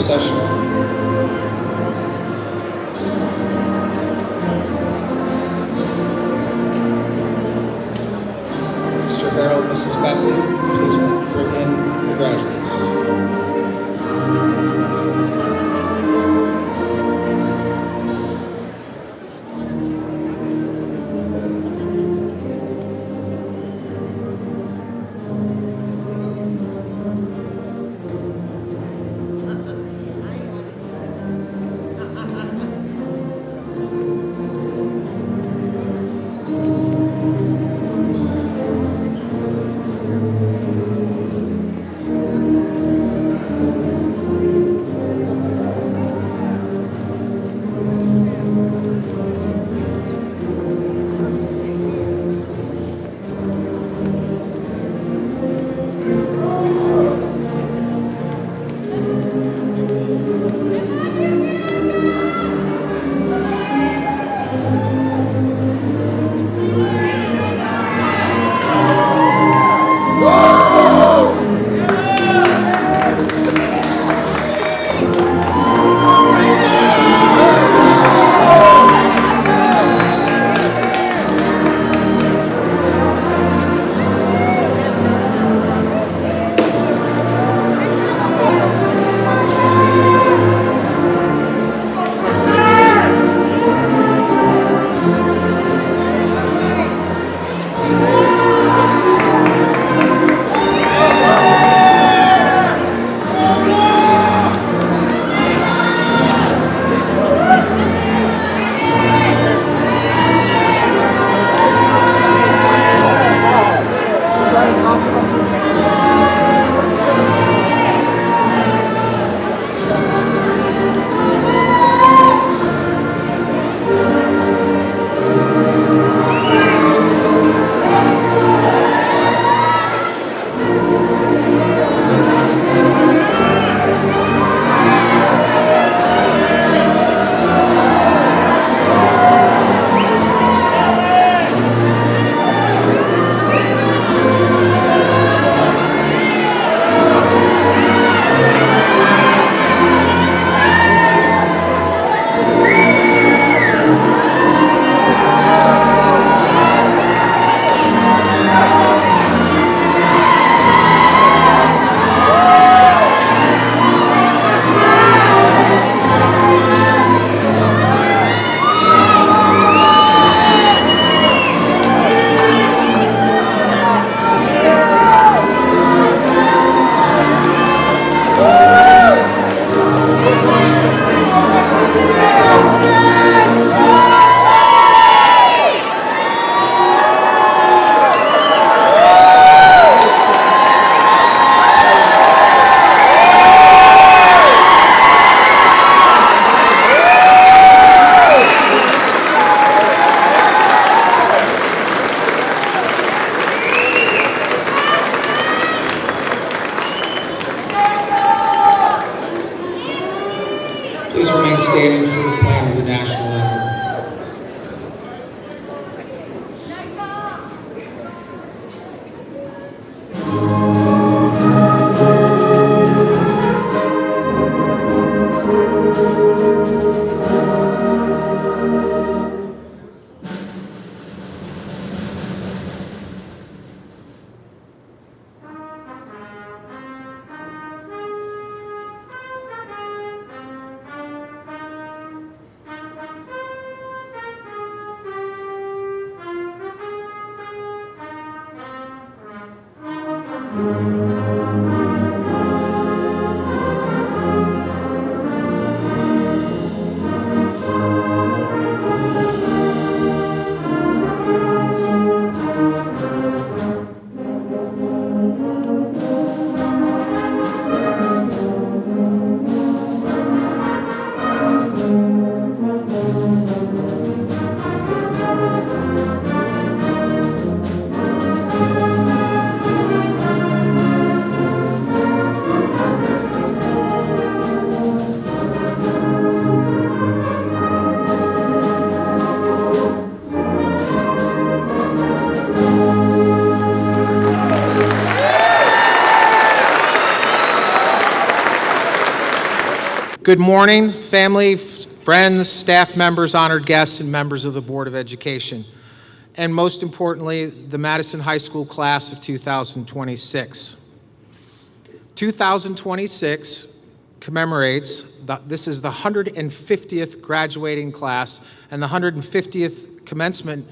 procession. Mr. Harold, Mrs. Bentley, please bring in the graduates. Please remain standing for the playing of the national anthem. Good morning, family, friends, staff members, honored guests, and members of the Board of Education. And most importantly, the Madison High School class of 2026. 2026 commemorates, this is the 150th graduating class and the 150th commencement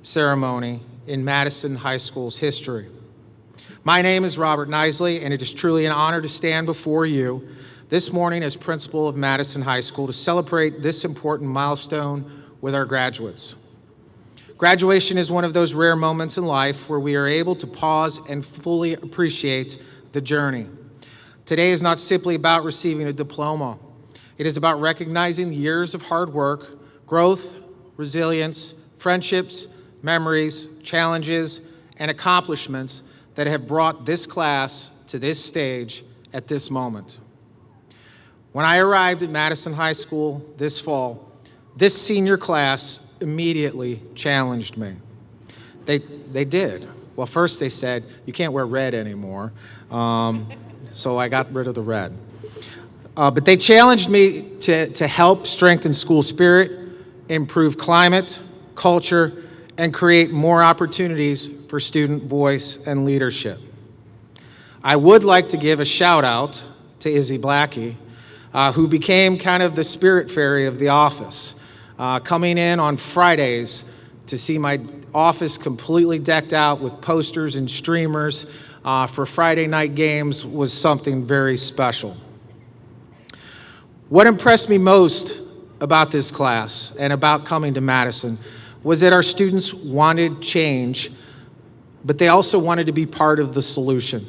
ceremony in Madison High School's history. My name is Robert Knisley, and it is truly an honor to stand before you this morning as principal of Madison High School to celebrate this important milestone with our graduates. Graduation is one of those rare moments in life where we are able to pause and fully appreciate the journey. Today is not simply about receiving a diploma. It is about recognizing years of hard work, growth, resilience, friendships, memories, challenges, and accomplishments that have brought this class to this stage at this moment. When I arrived at Madison High School this fall, this senior class immediately challenged me. They did. Well, first they said, you can't wear red anymore, so I got rid of the red. But they challenged me to help strengthen school spirit, improve climate, culture, and create more opportunities for student voice and leadership. I would like to give a shout out to Izzy Blackie, who became kind of the spirit fairy of the office, coming in on Fridays to see my office completely decked out with posters and streamers for Friday night games was something very special. What impressed me most about this class and about coming to Madison was that our students wanted change, but they also wanted to be part of the solution.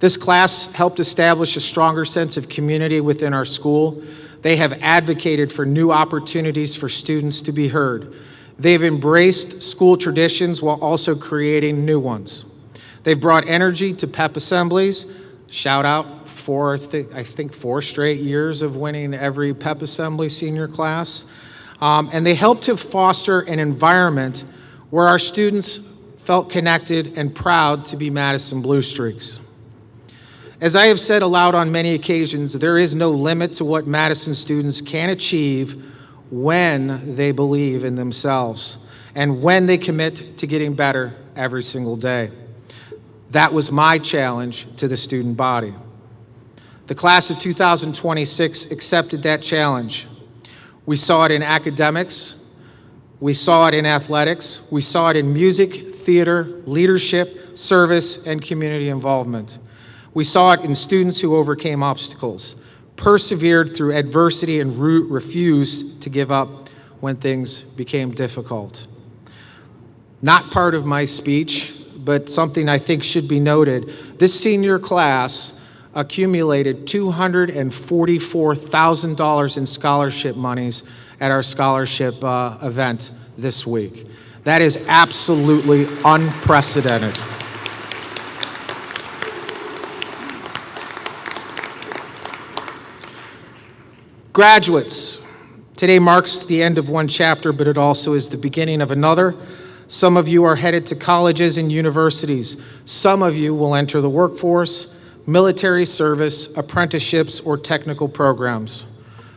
This class helped establish a stronger sense of community within our school. They have advocated for new opportunities for students to be heard. They've embraced school traditions while also creating new ones. They've brought energy to pep assemblies. Shout out for, I think, 4 straight years of winning every pep assembly senior class. And they helped to foster an environment where our students felt connected and proud to be Madison Blue Streaks. As I have said aloud on many occasions, there is no limit to what Madison students can achieve when they believe in themselves and when they commit to getting better every single day. That was my challenge to the student body. The class of 2026 accepted that challenge. We saw it in academics, we saw it in athletics, we saw it in music, theater, leadership, service, and community involvement. We saw it in students who overcame obstacles, persevered through adversity, and refused to give up when things became difficult. Not part of my speech, but something I think should be noted. This senior class accumulated $244,000 in scholarship monies at our scholarship event this week. That is absolutely unprecedented. Graduates, today marks the end of one chapter, but it also is the beginning of another. Some of you are headed to colleges and universities. Some of you will enter the workforce, military service, apprenticeships, or technical programs.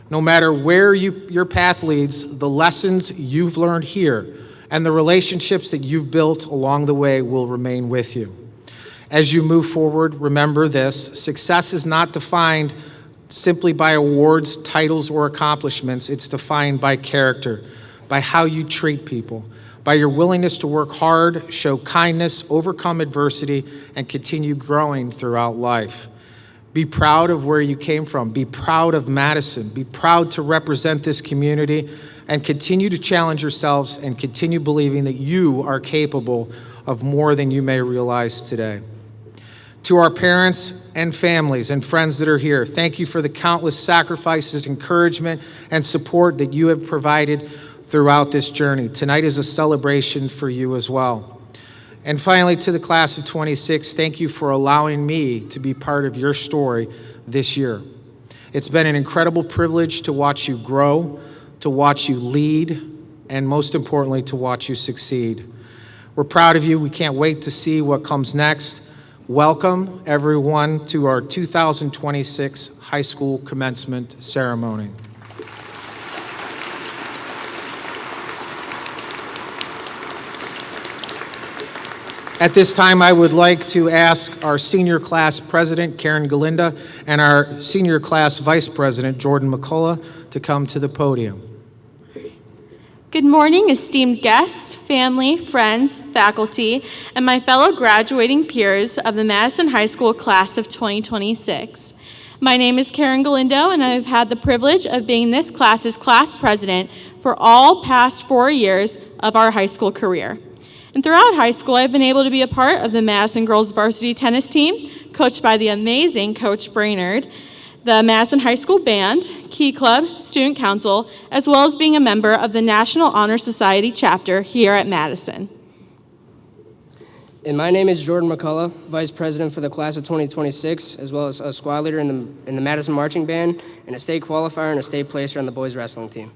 No matter where your path leads, the lessons you've learned here and the relationships that you've built along the way will remain with you. As you move forward, remember this: success is not defined simply by awards, titles, or accomplishments. It's defined by character, by how you treat people, by your willingness to work hard, show kindness, overcome adversity, and continue growing throughout life. Be proud of where you came from. Be proud of Madison. Be proud to represent this community, and continue to challenge yourselves and continue believing that you are capable of more than you may realize today. To our parents and families and friends that are here, thank you for the countless sacrifices, encouragement, and support that you have provided throughout this journey. Tonight is a celebration for you as well. And finally, to the class of 26, thank you for allowing me to be part of your story this year. It's been an incredible privilege to watch you grow, to watch you lead, and most importantly, to watch you succeed. We're proud of you. We can't wait to see what comes next. Welcome, everyone, to our 2026 high school commencement ceremony. At this time, I would like to ask our senior class president, Karen Galinda, and our senior class vice president, Jordan McCullough, to come to the podium. Good morning, esteemed guests, family, friends, faculty, and my fellow graduating peers of the Madison High School class of 2026. My name is Karen Galindo, and I've had the privilege of being this class's class president for all past 4 years of our high school career. And throughout high school, I've been able to be a part of the Madison girls varsity tennis team, coached by the amazing Coach Brainerd, the Madison High School Band, Key Club, Student Council, as well as being a member of the National Honor Society chapter here at Madison. And my name is Jordan McCullough, Vice President for the class of 2026, as well as a squad leader in the Madison Marching Band, and a state qualifier and a state placer on the boys wrestling team.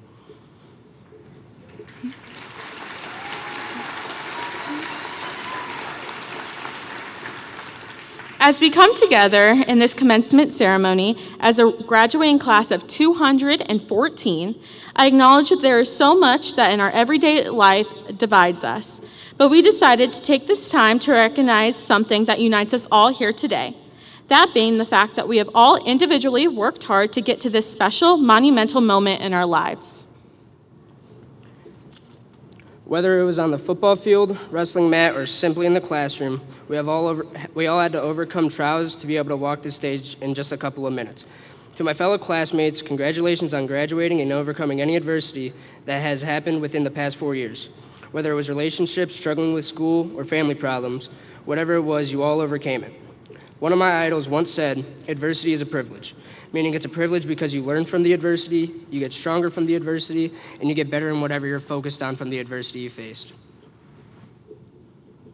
As we come together in this commencement ceremony as a graduating class of 214, I acknowledge that there is so much that in our everyday life divides us. But we decided to take this time to recognize something that unites us all here today. That being the fact that we have all individually worked hard to get to this special, monumental moment in our lives. Whether it was on the football field, wrestling mat, or simply in the classroom, we all had to overcome trials to be able to walk the stage in just a couple of minutes. To my fellow classmates, congratulations on graduating and overcoming any adversity that has happened within the past 4 years. Whether it was relationships, struggling with school, or family problems, whatever it was, you all overcame it. One of my idols once said, "Adversity is a privilege," meaning it's a privilege because you learn from the adversity, you get stronger from the adversity, and you get better in whatever you're focused on from the adversity you faced.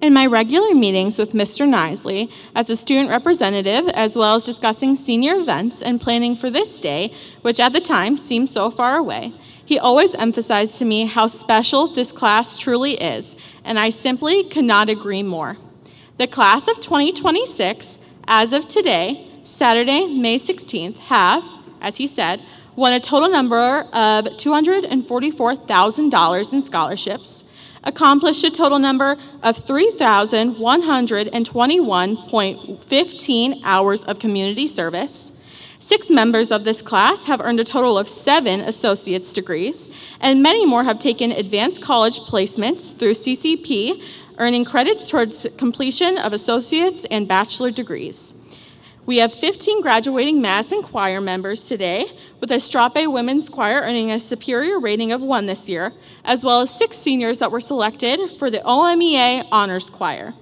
In my regular meetings with Mr. Nisley as a student representative, as well as discussing senior events and planning for this day, which at the time seemed so far away, he always emphasized to me how special this class truly is, and I simply could not agree more. The class of 2026, as of today, Saturday, May 16th, have, as he said, won a total number of $244,000 in scholarships, accomplished a total number of 3,121.15 hours of community service. 6 members of this class have earned a total of 7 associate's degrees, and many more have taken advanced college placements through CCP, earning credits towards completion of associate's and bachelor degrees. We have 15 graduating Madison choir members today, with Estrape Women's Choir earning a superior rating of 1 this year, as well as 6 seniors that were selected for the OMEA Honors Choir.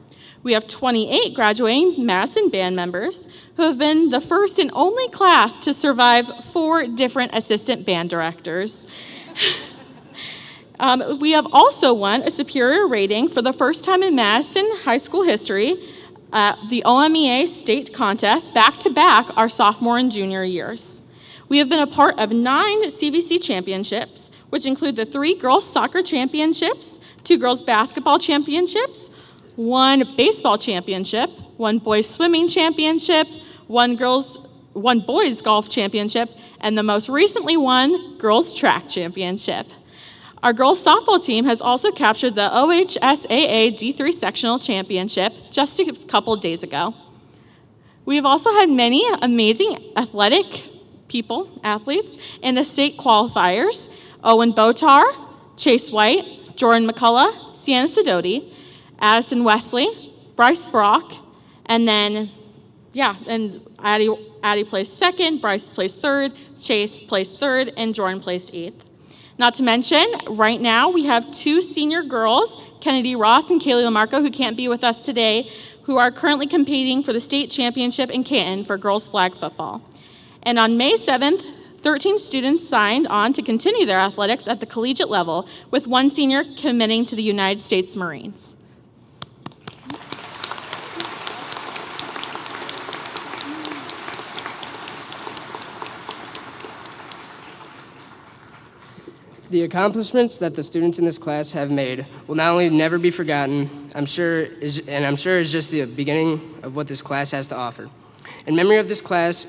We have 28 graduating Madison band members who have been the first and only class to survive 4 different assistant band directors. We have also won a superior rating for the first time in Madison high school history, the OMEA state contest back-to-back our sophomore and junior years. We have been a part of 9 CVC championships, which include the 3 girls soccer championships, 2 girls basketball championships, 1 baseball championship, 1 boys swimming championship, 1 boys golf championship, and the most recently won girls track championship. Our girls softball team has also captured the OHSAA D3 sectional championship just a couple days ago. We have also had many amazing athletic athletes in the state qualifiers: Owen Botar, Chase White, Jordan McCullough, Sienna Sidoti, Addison Wesley, Bryce Brock, and then, and Addie placed 2nd, Bryce placed 3rd, Chase placed 3rd, and Jordan placed 8th. Not to mention, right now we have 2 senior girls, Kennedy Ross and Kaylee Lamarco, who can't be with us today, who are currently competing for the state championship in Canton for girls flag football. And on May 7th, 13 students signed on to continue their athletics at the collegiate level, with 1 senior committing to the United States Marines. The accomplishments that the students in this class have made will not only never be forgotten, I'm sure is just the beginning of what this class has to offer. In memory of this class,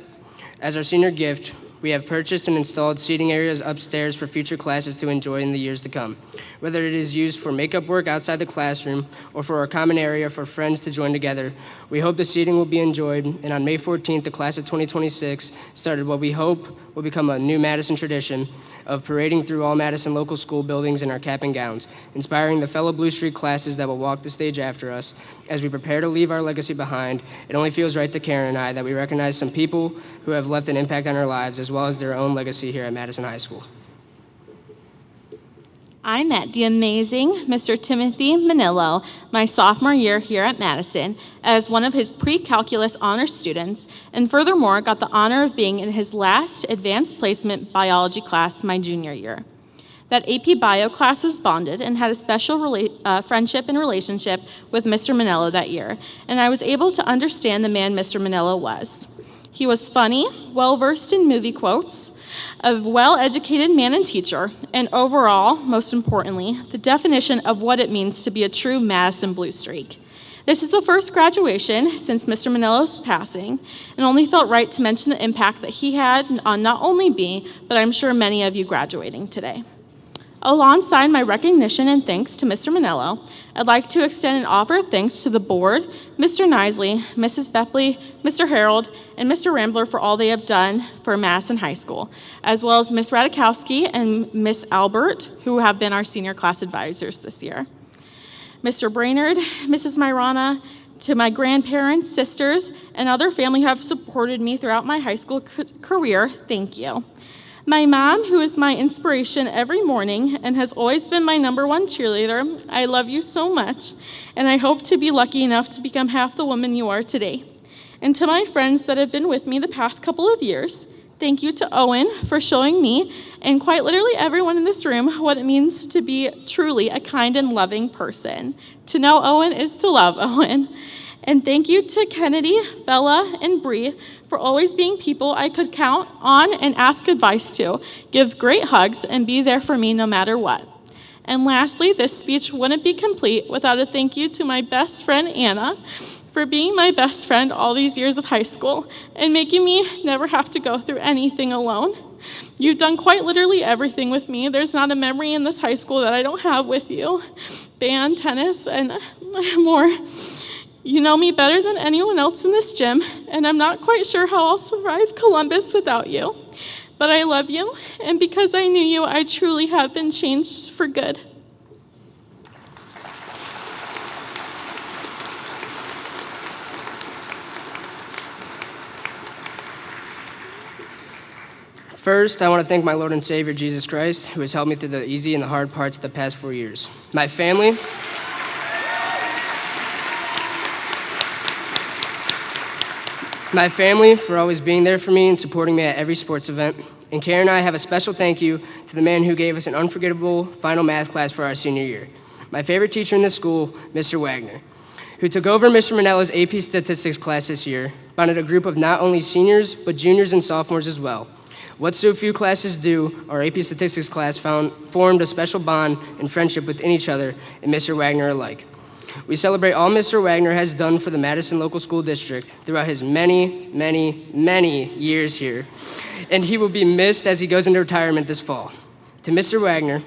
as our senior gift, we have purchased and installed seating areas upstairs for future classes to enjoy in the years to come. Whether it is used for makeup work outside the classroom or for a common area for friends to join together, we hope the seating will be enjoyed, and on May 14th, the class of 2026 started what we hope will become a new Madison tradition of parading through all Madison local school buildings in our cap and gowns, inspiring the fellow Blue Streak classes that will walk the stage after us. As we prepare to leave our legacy behind, it only feels right to Karen and I that we recognize some people who have left an impact on our lives as well as their own legacy here at Madison High School. I met the amazing Mr. Timothy Manillo my sophomore year here at Madison as one of his pre-calculus honors students, and furthermore got the honor of being in his last advanced placement biology class my junior year. That AP Bio class was bonded and had a special friendship and relationship with Mr. Manillo that year, and I was able to understand the man Mr. Manillo was. He was funny, well-versed in movie quotes, a well-educated man and teacher, and overall, most importantly, the definition of what it means to be a true Madison Blue Streak. This is the first graduation since Mr. Manillo's passing, and only felt right to mention the impact that he had on not only me, but I'm sure many of you graduating today. Alongside my recognition and thanks to Mr. Manillo, I'd like to extend an offer of thanks to the board, Mr. Nisley, Mrs. Bepley, Mr. Harold, and Mr. Rambler for all they have done for Madison High School, as well as Ms. Radikowski and Ms. Albert, who have been our senior class advisors this year. Mr. Brainerd, Mrs. Myrana, to my grandparents, sisters, and other family who have supported me throughout my high school career, thank you. My mom, who is my inspiration every morning and has always been my #1 cheerleader, I love you so much, and I hope to be lucky enough to become half the woman you are today. And to my friends that have been with me the past couple of years, thank you to Owen for showing me, and quite literally everyone in this room, what it means to be truly a kind and loving person. To know Owen is to love Owen. And thank you to Kennedy, Bella, and Bree for always being people I could count on and ask advice to, give great hugs, and be there for me no matter what. And lastly, this speech wouldn't be complete without a thank you to my best friend, Anna, for being my best friend all these years of high school and making me never have to go through anything alone. You've done quite literally everything with me. There's not a memory in this high school that I don't have with you. Band, tennis, and more. You know me better than anyone else in this gym, and I'm not quite sure how I'll survive Columbus without you. But I love you, and because I knew you, I truly have been changed for good. First, I want to thank my Lord and Savior, Jesus Christ, who has helped me through the easy and the hard parts of the past 4 years. My family for always being there for me and supporting me at every sports event. And Karen and I have a special thank you to the man who gave us an unforgettable final math class for our senior year. My favorite teacher in the school, Mr. Wagner, who took over Mr. Manello's AP Statistics class this year, bonded a group of not only seniors, but juniors and sophomores as well. What so few classes do, our AP Statistics class formed a special bond and friendship within each other and Mr. Wagner alike. We celebrate all Mr. Wagner has done for the Madison Local School District throughout his many, many, many years here, and he will be missed as he goes into retirement this fall. To Mr. Wagner,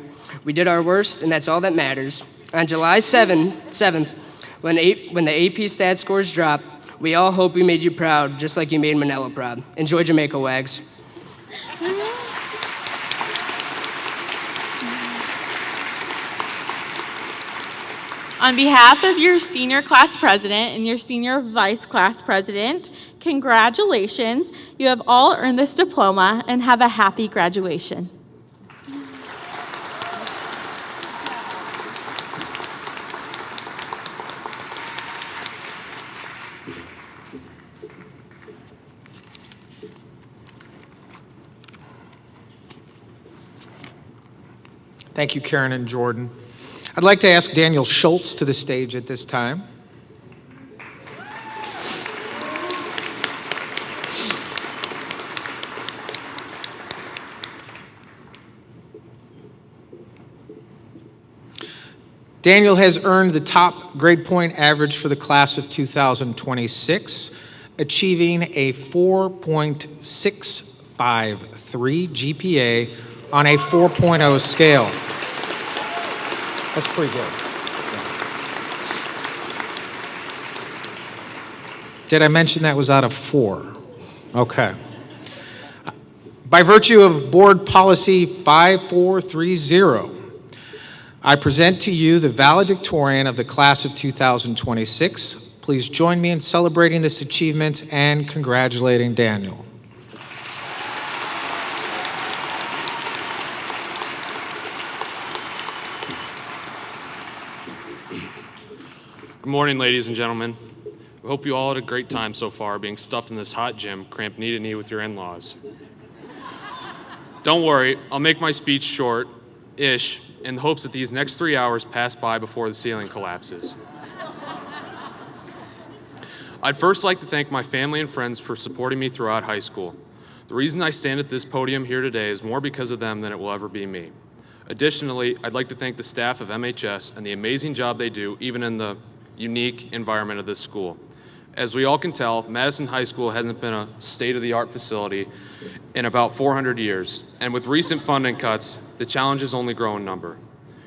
we did our worst, and that's all that matters. On July 7th, when the AP stat scores drop, we all hope we made you proud, just like you made Manello proud. Enjoy Jamaica, Wags. On behalf of your senior class president and your senior vice class president, congratulations. You have all earned this diploma, and have a happy graduation. Thank you, Karen and Jordan. I'd like to ask Daniel Schultz to the stage at this time. Daniel has earned the top grade point average for the class of 2026, achieving a 4.653 GPA on a 4.0 scale. That's pretty good. Did I mention that was out of 4? Okay. By virtue of Board Policy 5430, I present to you the valedictorian of the class of 2026. Please join me in celebrating this achievement and congratulating Daniel. Good morning, ladies and gentlemen. I hope you all had a great time so far being stuffed in this hot gym, cramped knee to knee with your in-laws. Don't worry, I'll make my speech short-ish in the hopes that these next 3 hours pass by before the ceiling collapses. I'd first like to thank my family and friends for supporting me throughout high school. The reason I stand at this podium here today is more because of them than it will ever be me. Additionally, I'd like to thank the staff of MHS and the amazing job they do even in the unique environment of this school. As we all can tell, Madison High School hasn't been a state-of-the-art facility in about 400 years, and with recent funding cuts, the challenges only grow in number.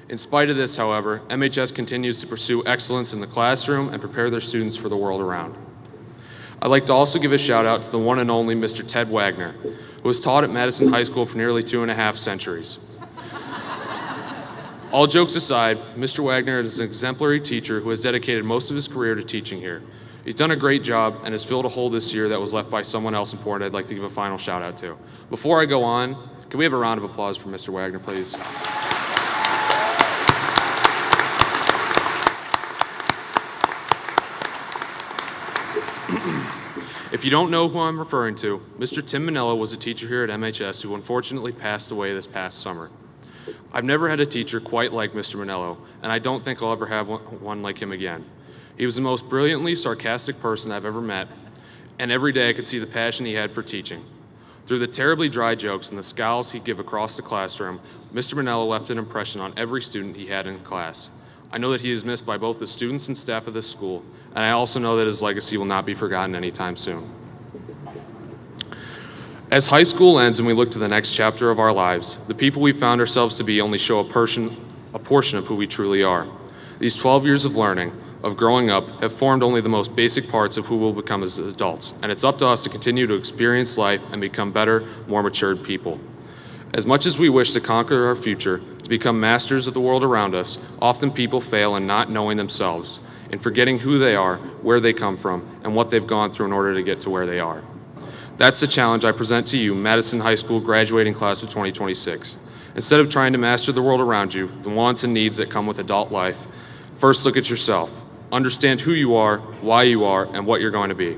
In spite of this, however, MHS continues to pursue excellence in the classroom and prepare their students for the world around. I'd like to also give a shout out to the one and only Mr. Ted Wagner, who has taught at Madison High School for nearly 2.5 centuries. All jokes aside, Mr. Wagner is an exemplary teacher who has dedicated most of his career to teaching here. He's done a great job and has filled a hole this year that was left by someone else important I'd like to give a final shout out to. Before I go on, can we have a round of applause for Mr. Wagner, please? If you don't know who I'm referring to, Mr. Tim Manella was a teacher here at MHS who unfortunately passed away this past summer. I've never had a teacher quite like Mr. Manello, and I don't think I'll ever have one like him again. He was the most brilliantly sarcastic person I've ever met, and every day I could see the passion he had for teaching. Through the terribly dry jokes and the scowls he'd give across the classroom, Mr. Manello left an impression on every student he had in class. I know that he is missed by both the students and staff of this school, and I also know that his legacy will not be forgotten anytime soon. As high school ends and we look to the next chapter of our lives, the people we found ourselves to be only show a portion of who we truly are. These 12 years of learning, of growing up, have formed only the most basic parts of who we'll become as adults, and it's up to us to continue to experience life and become better, more matured people. As much as we wish to conquer our future, to become masters of the world around us, often people fail in not knowing themselves, in forgetting who they are, where they come from, and what they've gone through in order to get to where they are. That's the challenge I present to you, Madison High School graduating class of 2026. Instead of trying to master the world around you, the wants and needs that come with adult life, first look at yourself. Understand who you are, why you are, and what you're going to be.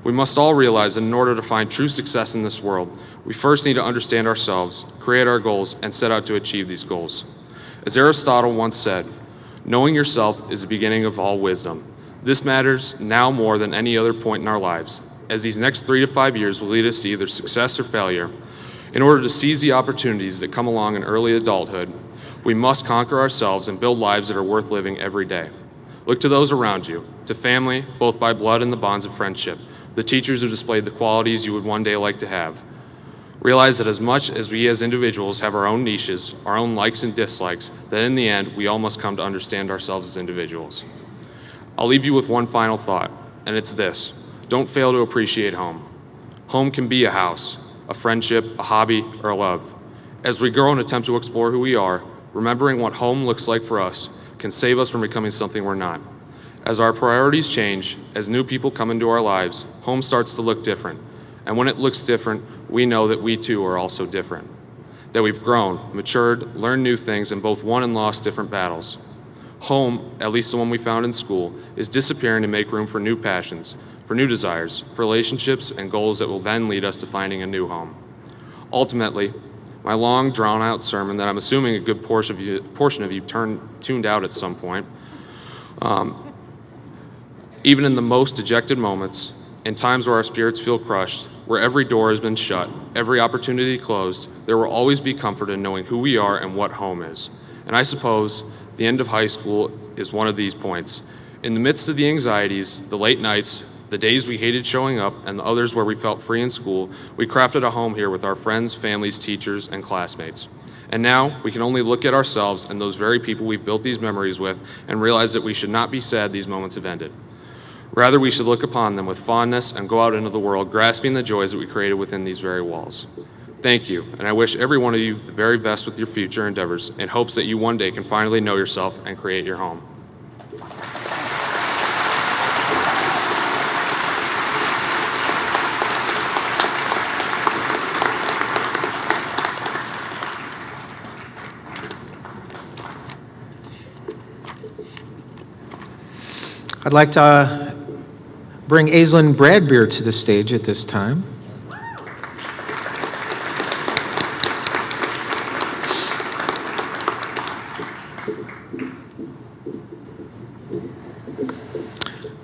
We must all realize that in order to find true success in this world, we first need to understand ourselves, create our goals, and set out to achieve these goals. As Aristotle once said, knowing yourself is the beginning of all wisdom. This matters now more than any other point in our lives, as these next 3 to 5 years will lead us to either success or failure. In order to seize the opportunities that come along in early adulthood, we must conquer ourselves and build lives that are worth living every day. Look to those around you, to family, both by blood and the bonds of friendship, the teachers who displayed the qualities you would one day like to have. Realize that as much as we as individuals have our own niches, our own likes and dislikes, that in the end, we all must come to understand ourselves as individuals. I'll leave you with one final thought, and it's this. Don't fail to appreciate home. Home can be a house, a friendship, a hobby, or a love. As we grow and attempt to explore who we are, remembering what home looks like for us can save us from becoming something we're not. As our priorities change, as new people come into our lives, home starts to look different. And when it looks different, we know that we too are also different. That we've grown, matured, learned new things, and both won and lost different battles. Home, at least the one we found in school, is disappearing to make room for new passions, for new desires, for relationships and goals that will then lead us to finding a new home. Ultimately, my long, drawn-out sermon that I'm assuming a good portion of you tuned out at some point, even in the most dejected moments, in times where our spirits feel crushed, where every door has been shut, every opportunity closed, there will always be comfort in knowing who we are and what home is. And I suppose The end of high school is one of these points. In the midst of the anxieties, the late nights, the days we hated showing up, and the others where we felt free in school, we crafted a home here with our friends, families, teachers, and classmates. And now we can only look at ourselves and those very people we've built these memories with and realize that we should not be sad these moments have ended. Rather, we should look upon them with fondness and go out into the world grasping the joys that we created within these very walls. Thank you, and I wish every one of you the very best with your future endeavors in hopes that you one day can finally know yourself and create your home. I'd like to bring Aislinn Bradbeer to the stage at this time.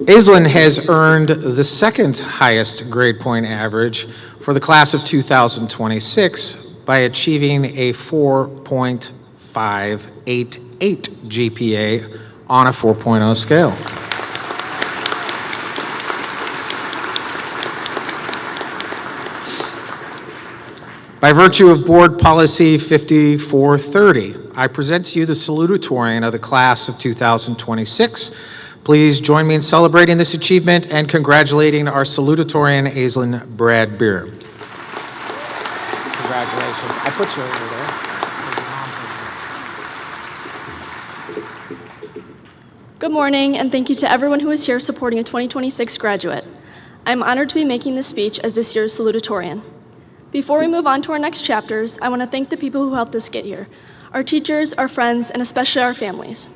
Aislinn has earned the second highest grade point average for the class of 2026 by achieving a 4.588 GPA on a 4.0 scale. By virtue of Board Policy 5430, I present to you the salutatorian of the class of 2026. Please join me in celebrating this achievement and congratulating our salutatorian, Aislinn Bradbeer. Congratulations. I put you over there. Good morning, and thank you to everyone who is here supporting a 2026 graduate. I'm honored to be making this speech as this year's salutatorian. Before we move on to our next chapters, I want to thank the people who helped us get here, our teachers, our friends, and especially our families.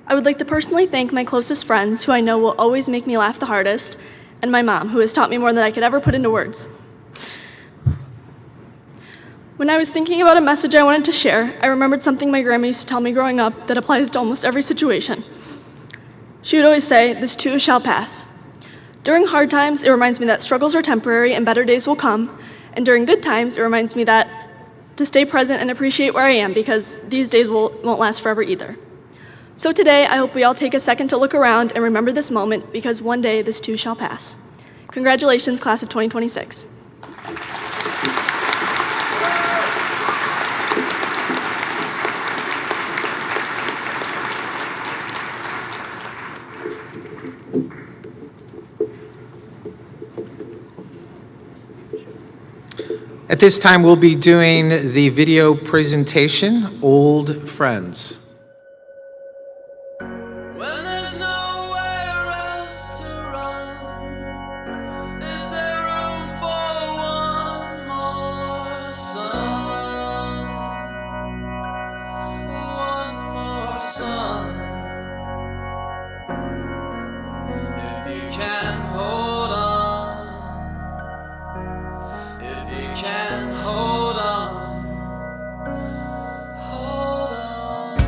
I would like to personally thank my closest friends, who I know will always make me laugh the hardest, and my mom, who has taught me more than I could ever put into words. When I was thinking about a message I wanted to share, I remembered something my grandma used to tell me growing up that applies to almost every situation. She would always say, "This too shall pass." During hard times, it reminds me that struggles are temporary and better days will come. And during good times, it reminds me that to stay present and appreciate where I am, because these days won't last forever either. So today, I hope we all take a second to look around and remember this moment, because one day this too shall pass. Congratulations, class of 2026. At this time, we'll be doing the video presentation, Old Friends. When there's nowhere else to run, is there room for one more sun? One more sun. If you can hold on, if you can hold on, hold on.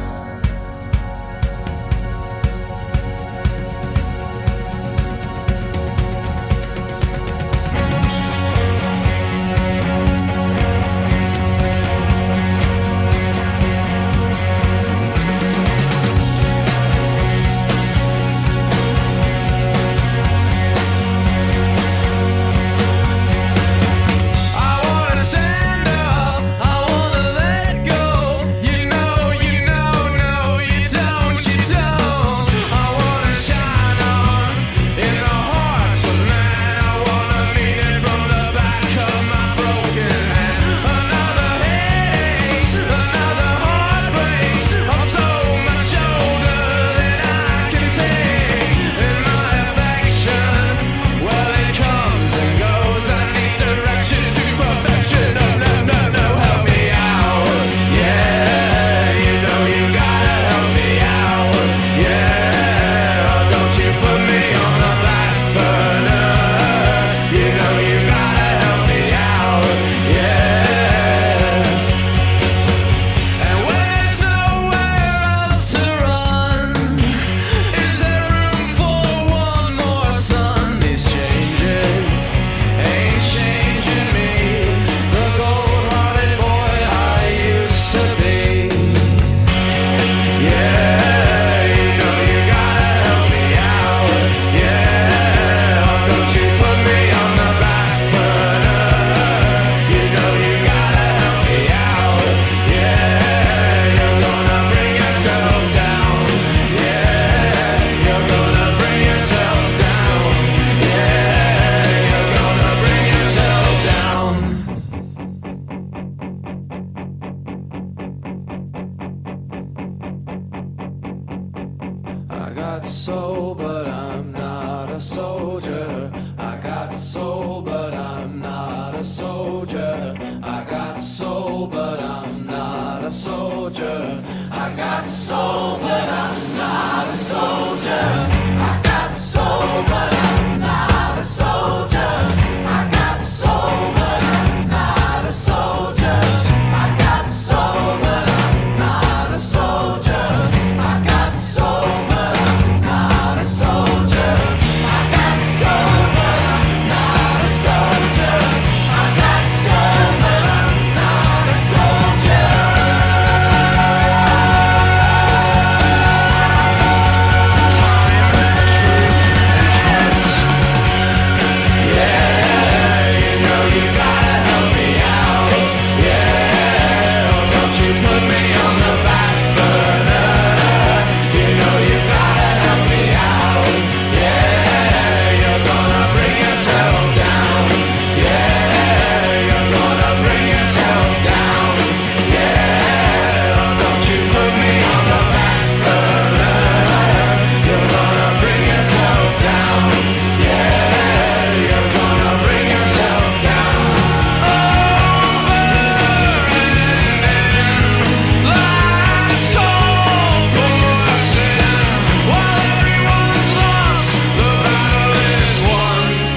I got soul, but I'm not a soldier. I got soul, but I'm not a soldier. I got soul, but I'm not a soldier. I got soul, but I'm not a soldier. I got soul, but I'm not a soldier. I got soul, but I'm not a soldier. I got soul, but I'm not a soldier. I got soul, but I'm not a soldier. I got soul, but I'm not a soldier. I got soul, but I'm not a soldier.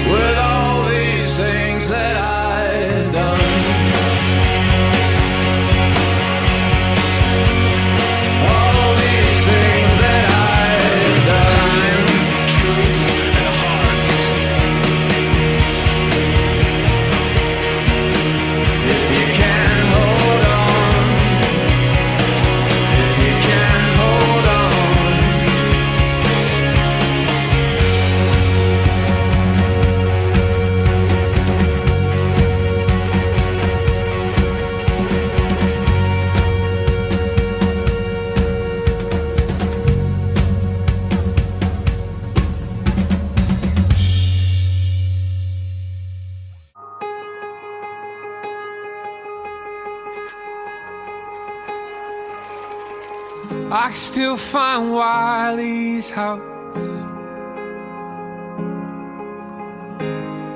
With all these things that I've done, all these things that I've done, if you can hold on, if you can hold on. I can still find Wiley's house,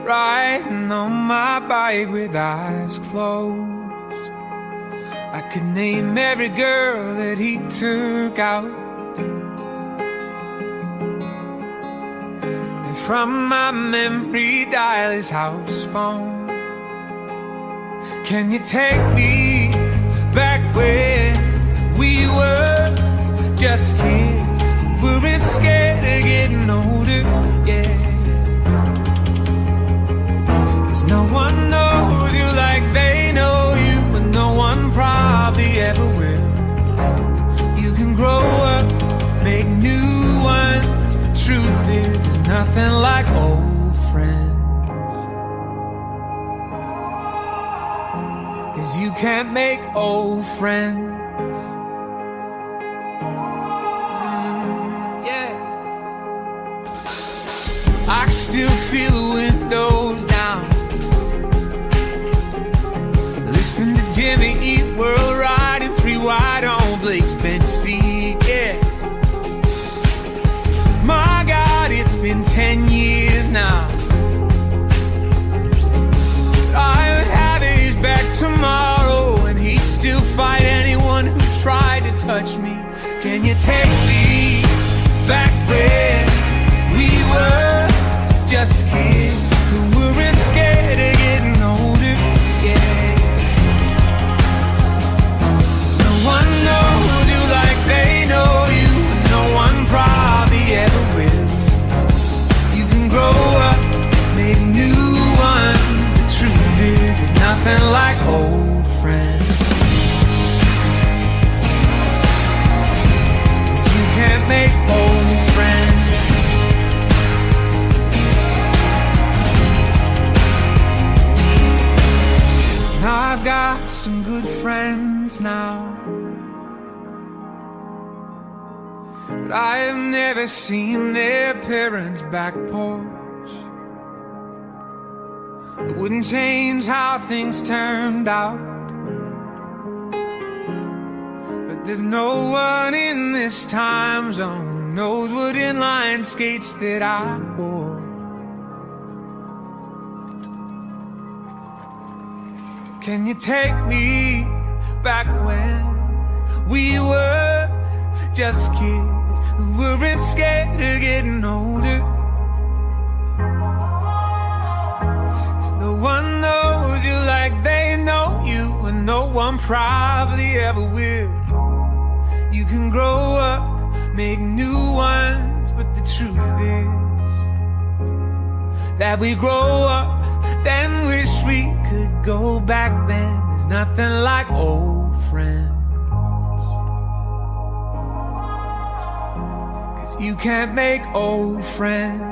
riding on my bike with eyes closed. I could name every girl that he took out, and from my memory dial his house phone. Can you take me back when we were just kids? We weren't scared of getting older, yeah. 'Cause no one knows you like they know you, and no one probably ever will. You can grow up, make new ones, but truth is, there's nothing like old friends. 'Cause you can't make old friends. I can still feel the windows down, listening to Jimmy Eat World, riding 3 wide on Blake's bench seat, yeah. My God, it's been 10 years now. I would have his back tomorrow, and he'd still fight anyone who tried to touch me. Can you take me back when we were just kids who weren't scared of getting older, yeah. No one knows you like they know you, and no one probably ever will. You can grow up, make new ones, the truth is, there's nothing like old friends. 'Cause you can't make old friends. I've got some good friends now, but I have never seen their parents' back porch. It wouldn't change how things turned out, but there's no one in this time zone who those wood inline skates that I wore. Can you take me back when we were just kids who weren't scared of getting older? 'Cause no one knows you like they know you, and no one probably ever will. You can grow up, make new ones, but the truth is that we grow up, then wish we could go back then. There's nothing like old friends, 'cause you can't make old friends.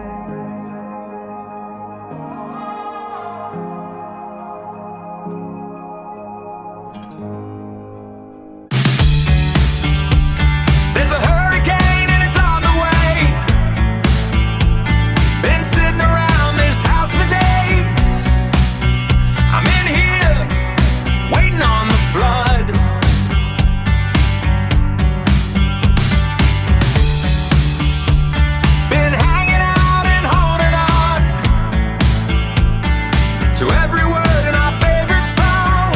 There's a hurricane and it's on the way. Been sitting around this house for days. I'm in here waiting on the flood. Been hanging out and holding on to every word in our favorite song.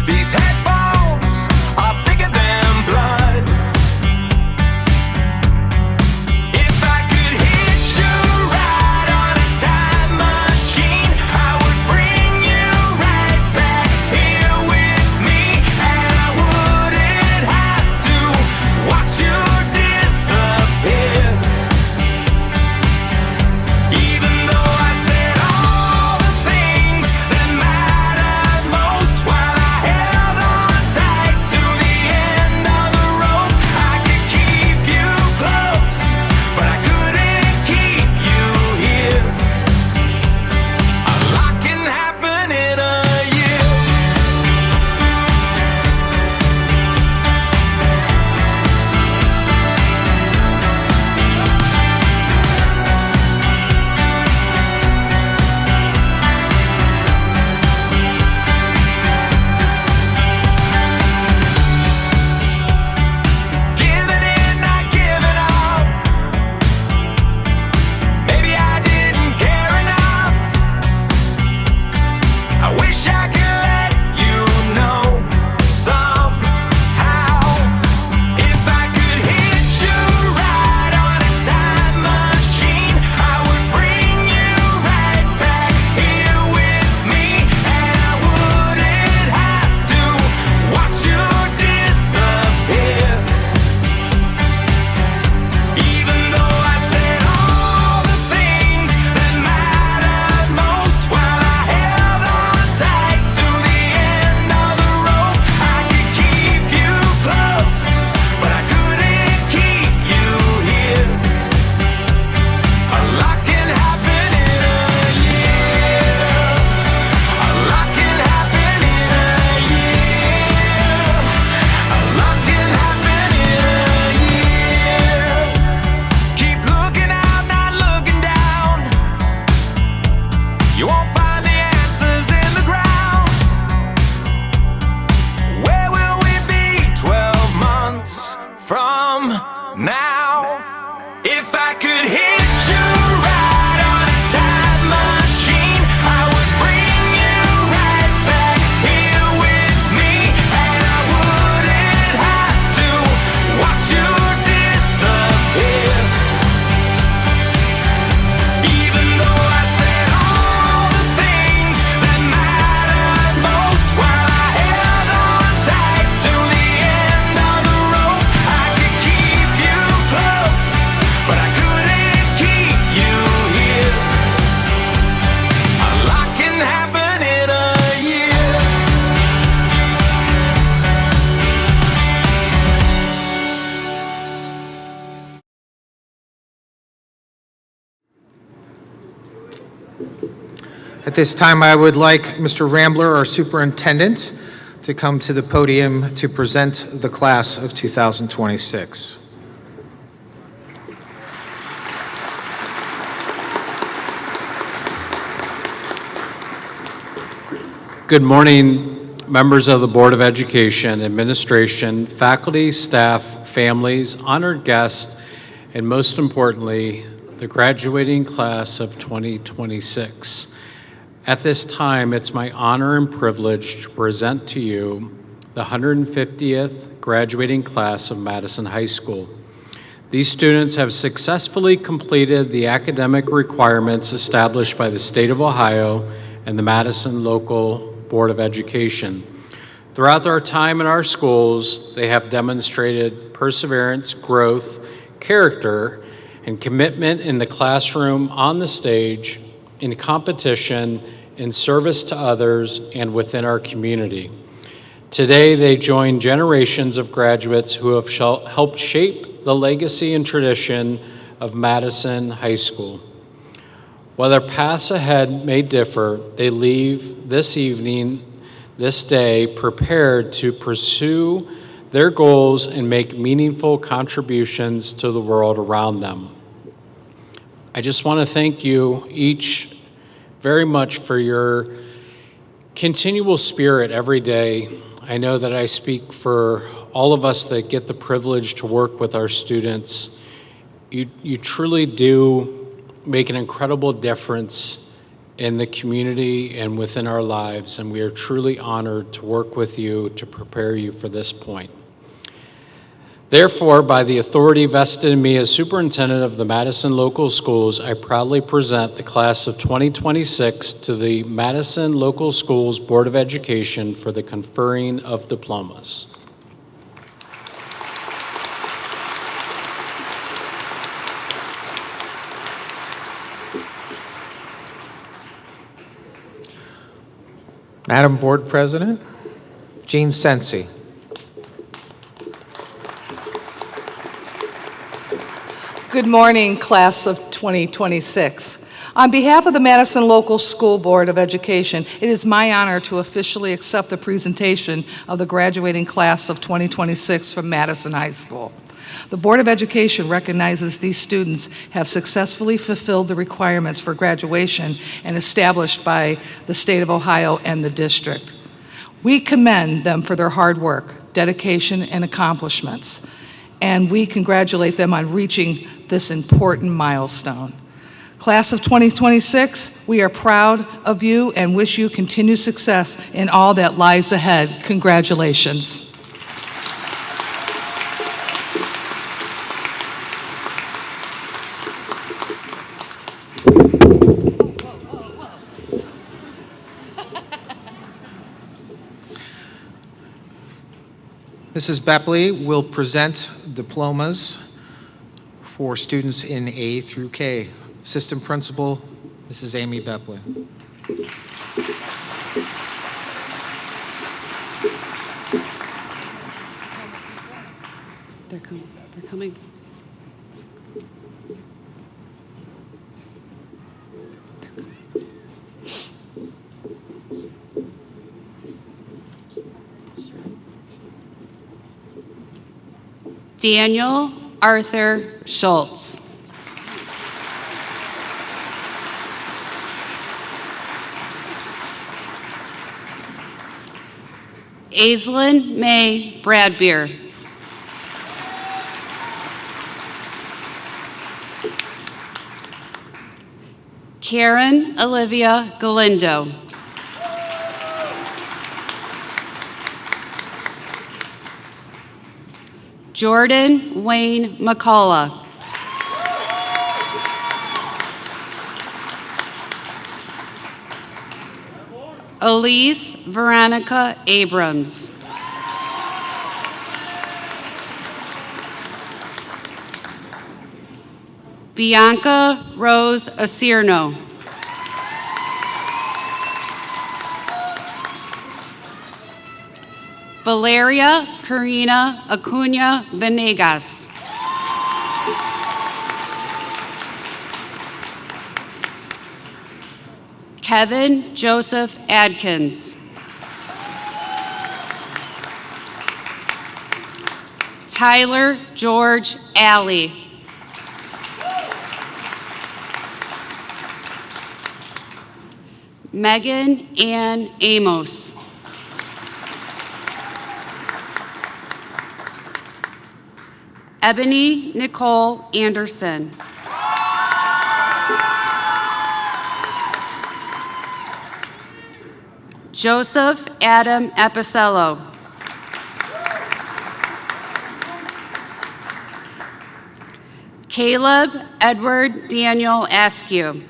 These headphones are thicker than blood. If I could hit you right on a time machine, I would bring you right back here with me, and I wouldn't have to watch you disappear. Even though I said all the things that mattered most while I held on tight to the end of the rope, I could keep you close, but I couldn't keep you here. A lot can happen in a year. Giving in, not giving up. Maybe I didn't care enough. I wish I could let you know somehow. If I could hit you right on a time machine, I would bring you right back here with me, and I wouldn't have to watch you disappear. Even though I said all the things that mattered most while I held on tight to the end of the rope, I could keep you close, but I couldn't keep you here. A lot can happen in a year. A lot can happen in a year. A lot can happen in a year. Keep looking out, not looking down. You won't find the answers in the ground. Where will we be 12 months from now? If I could hit you right on a time machine, I would bring you right back here with me, and I wouldn't have to watch you disappear. Even though I said all the things that mattered most while I held on tight to the end of the rope, I could keep you close, but I couldn't keep you here. A lot can happen in a year. At this time, I would like Mr. Rambler, our superintendent, to come to the podium to present the class of 2026. Good morning, members of the Board of Education, administration, faculty, staff, families, honored guests, and most importantly, the graduating class of 2026. At this time, it's my honor and privilege to present to you the 150th graduating class of Madison High School. These students have successfully completed the academic requirements established by the state of Ohio and the Madison Local Board of Education. Throughout their time in our schools, they have demonstrated perseverance, growth, character, and commitment in the classroom, on the stage, in competition, in service to others, and within our community. Today, they join generations of graduates who have helped shape the legacy and tradition of Madison High School. While their paths ahead may differ, they leave this evening, this day, prepared to pursue their goals and make meaningful contributions to the world around them. I just want to thank you each very much for your continual spirit every day. I know that I speak for all of us that get the privilege to work with our students. You truly do make an incredible difference in the community and within our lives, and we are truly honored to work with you to prepare you for this point. Therefore, by the authority vested in me as superintendent of the Madison Local Schools, I proudly present the class of 2026 to the Madison Local Schools Board of Education for the conferring of diplomas. Madam Board President, Jean Sensi. Good morning, class of 2026. On behalf of the Madison Local School Board of Education, it is my honor to officially accept the presentation of the graduating class of 2026 from Madison High School. The Board of Education recognizes these students have successfully fulfilled the requirements for graduation and established by the state of Ohio and the district. We commend them for their hard work, dedication, and accomplishments, and we congratulate them on reaching this important milestone. Class of 2026, we are proud of you and wish you continued success in all that lies ahead. Congratulations. Mrs. Bepley will present diplomas for students in A through K. Assistant Principal, Mrs. Amy Bepley. They're coming. Daniel Arthur Schultz. Aislinn May Bradbeer. Karen Olivia Galindo. Jordan Wayne McCullough. Elise Veronica Abrams. Bianca Rose Acierno. Valeria Karina Acuna Venegas. Kevin Joseph Adkins. Tyler George Alley. Megan Ann Amos. Ebony Nicole Anderson. Joseph Adam Epicello. Caleb Edward Daniel Askew.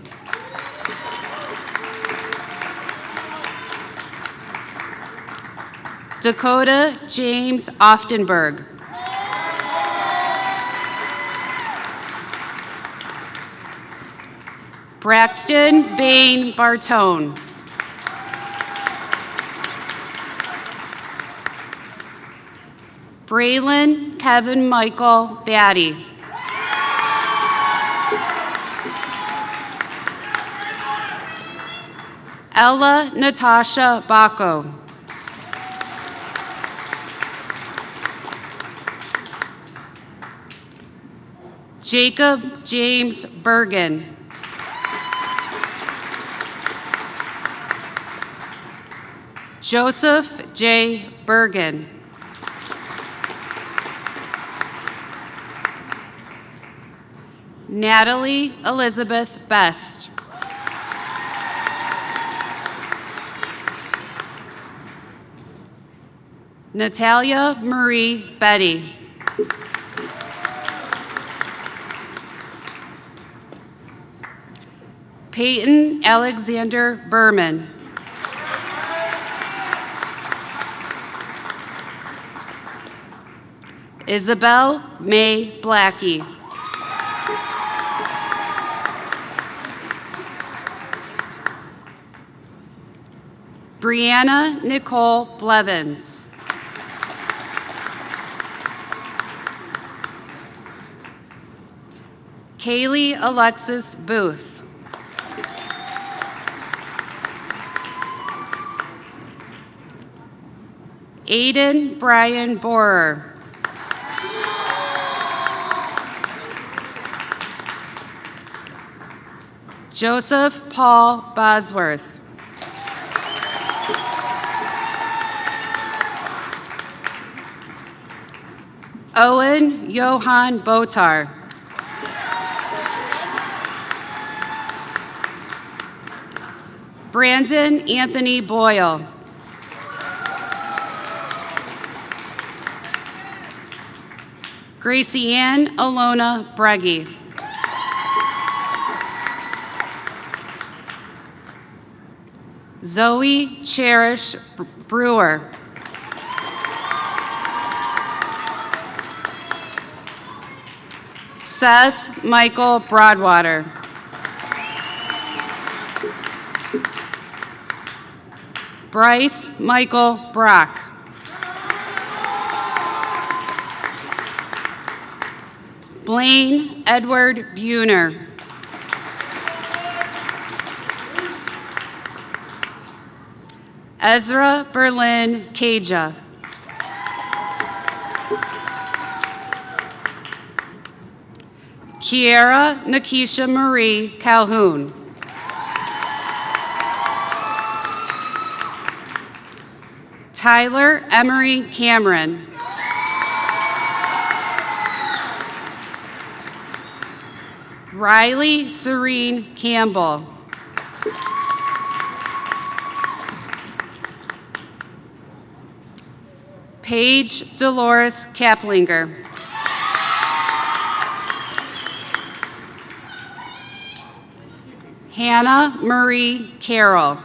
Dakota James Oftenberg. Braxton Bain Bartone. Braylon Kevin Michael Batty. Ella Natasha Bacco. Jacob James Bergen. Joseph J. Bergen. Natalie Elizabeth Best. Natalia Marie Betty. Peyton Alexander Berman. Isabel May Blackie. Brianna Nicole Blevins. Kaylee Alexis Booth. Aiden Brian Borer. Joseph Paul Bosworth. Owen Johan Botar. Brandon Anthony Boyle. Gracie Ann Alona Breggy. Zoe Cherish Brewer. Seth Michael Broadwater. Bryce Michael Brock. Blaine Edward Buhner. Ezra Berlin Caja. Kiera Nakisha Marie Calhoun. Tyler Emery Cameron. Riley Serene Campbell. Paige Dolores Kaplinger. Hannah Marie Carroll.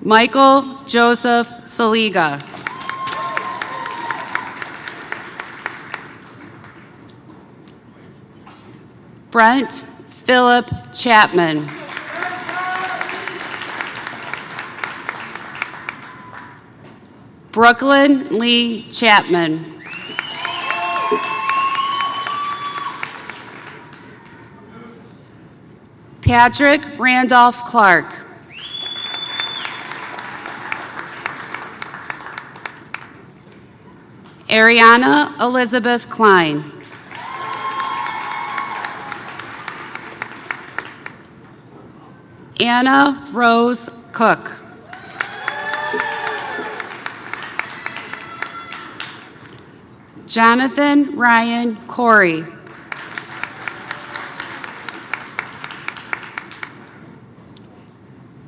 Michael Joseph Saliga. Brent Philip Chapman. Brooklyn Lee Chapman. Patrick Randolph Clark. Ariana Elizabeth Klein. Anna Rose Cook. Jonathan Ryan Corey.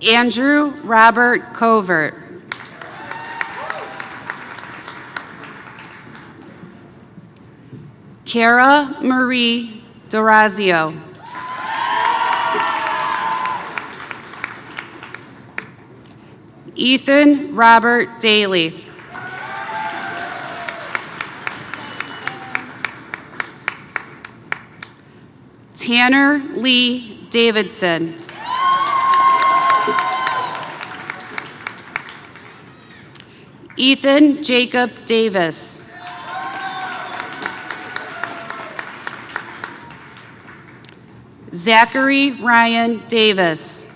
Andrew Robert Covert. Cara Marie Dorazio. Ethan Robert Daly. Tanner Lee Davidson. Ethan Jacob Davis. Zachary Ryan Davis.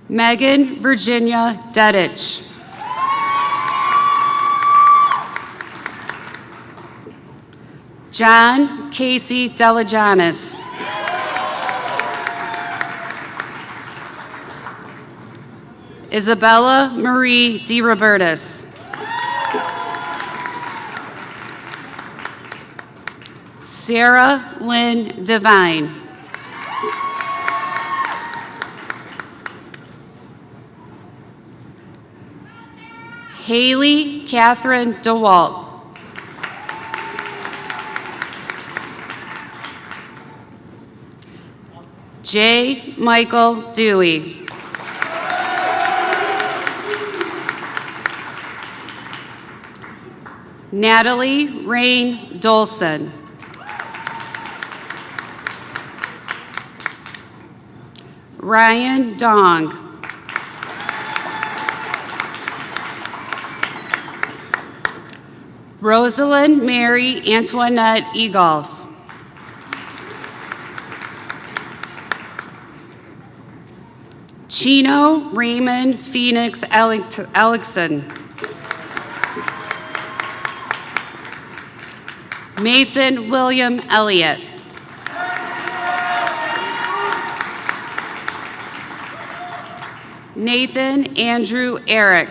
Megan Virginia Dedich. John Casey Delajanis. Isabella Marie DeRobertis. Sarah Lynn Devine. Haley Catherine DeWalt. J. Michael Dewey. Natalie Rain Dolson. Ryan Dong. Rosalind Mary Antoinette Egolf. Chino Raymond Phoenix Ellickson. Mason William Elliott. Nathan Andrew Eric.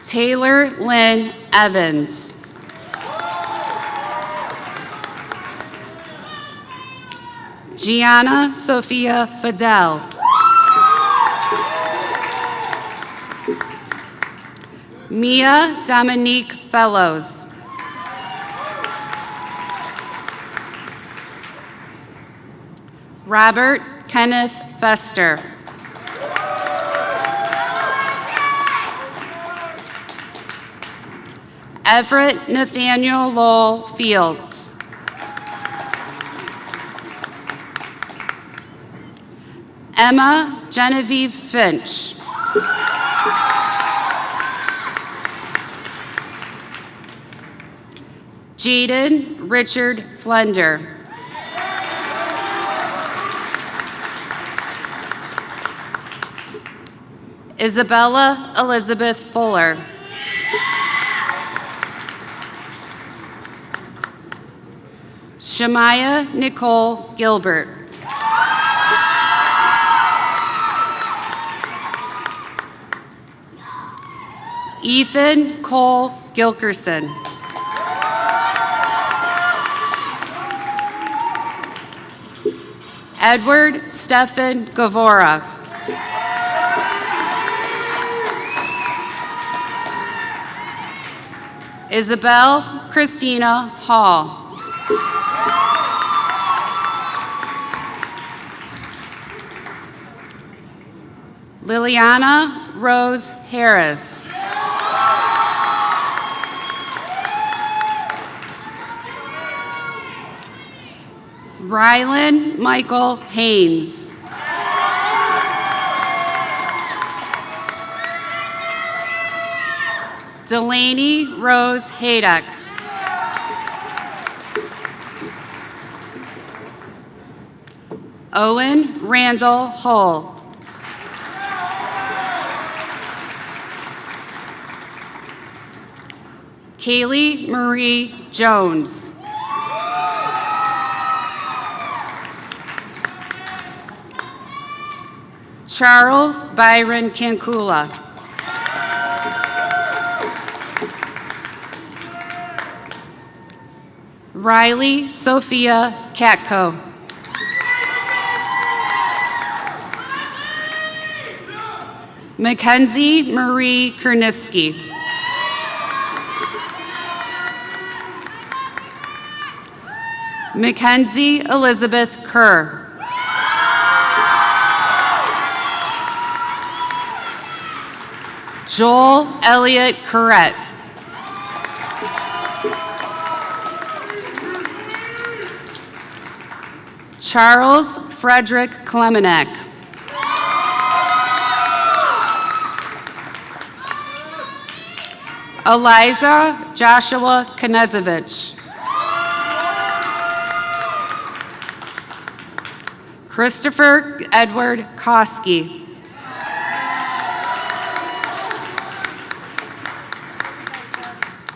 Taylor Lynn Evans. Gianna Sophia Fidel. Mia Dominique Fellows. Robert Kenneth Fester. Everett Nathaniel Lowell Fields. Emma Genevieve Finch. Jaden Richard Flender. Isabella Elizabeth Fuller. Shemaya Nicole Gilbert. Ethan Cole Gilkerson. Edward Stephan Gavora. Isabel Christina Hall. Liliana Rose Harris. Rylan Michael Haynes. Delaney Rose Haydock. Owen Randall Hull. Haley Marie Jones. Charles Byron Cancula. Riley Sophia Katko. Mackenzie Marie Kerniski. Mackenzie Elizabeth Kerr. Joel Elliott Corrett. Charles Frederick Klemenek. Elijah Joshua Knezevich. Christopher Edward Koski.